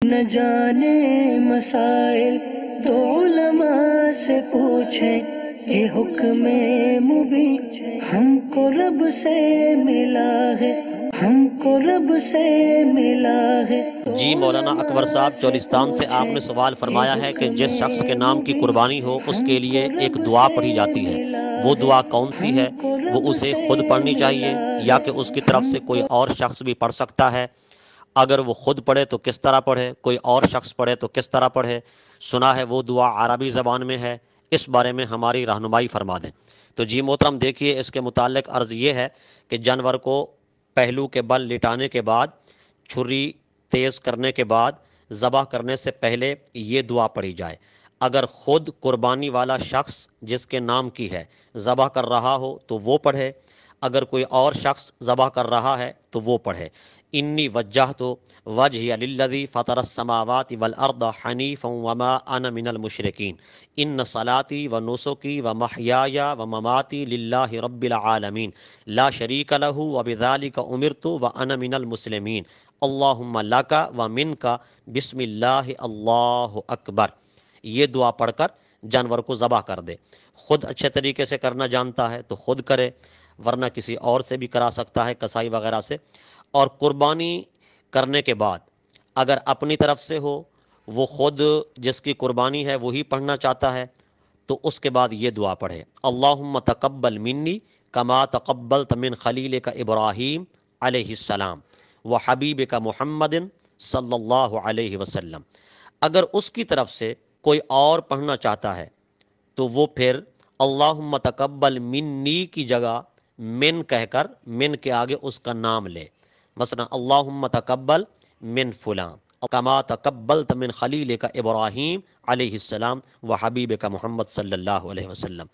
نہ جانے مسائل تو علماء سے پوچھیں، یہ حکم مبین ہم کو رب سے ملا ہے، ہم کو رب سے ملا ہے۔ جی مولانا اکبر صاحب چولستان سے آپ نے سوال فرمایا ہے کہ جس شخص کے نام کی قربانی ہو اس کے لیے ایک دعا پڑھی جاتی ہے، وہ دعا کون سی ہے؟ وہ اسے خود پڑھنی چاہیے یا کہ اس کی طرف سے کوئی اور شخص بھی پڑھ سکتا ہے؟ اگر وہ خود پڑھے تو کس طرح پڑھے، کوئی اور شخص پڑھے تو کس طرح پڑھے؟ سنا ہے وہ دعا عربی زبان میں ہے، اس بارے میں ہماری رہنمائی فرما دیں۔ تو جی محترم دیکھیے، اس کے متعلق عرض یہ ہے کہ جانور کو پہلو کے بل لٹانے کے بعد، چھری تیز کرنے کے بعد، ذبح کرنے سے پہلے یہ دعا پڑھی جائے۔ اگر خود قربانی والا شخص جس کے نام کی ہے ذبح کر رہا ہو تو وہ پڑھے، اگر کوئی اور شخص ذبح کر رہا ہے تو وہ پڑھے۔ انی وجہت وجہی للذی فطر السماوات والارض حنیفا وما انا من المشرکین ان صلاتی و نسکی و محیای و مماتی للہ رب العالمین لا شریک لہ وبذالک امرت وانا من المسلمین اللہم لک و منک بسم اللہ اللہ اکبر۔ یہ دعا پڑھ کر جانور کو ذبح کر دے۔ خود اچھے طریقے سے کرنا جانتا ہے تو خود کرے، ورنہ کسی اور سے بھی کرا سکتا ہے، کسائی وغیرہ سے۔ اور قربانی کرنے کے بعد اگر اپنی طرف سے ہو، وہ خود جس کی قربانی ہے وہی پڑھنا چاہتا ہے، تو اس کے بعد یہ دعا پڑھے، اللہم تقبل منی کما تقبلت من خلیلک ابراہیم علیہ السلام و حبیبک محمد صلی اللہ علیہ وسلم۔ اگر اس کی طرف سے کوئی اور پڑھنا چاہتا ہے تو وہ پھر اللہم تقبل منی کی جگہ من کہہ کر من کے آگے اس کا نام لے، مثلا اللہم تقبل من فلاں کما تقبلت من خلیلک ابراہیم علیہ السلام و حبیبک محمد صلی اللہ علیہ وسلم۔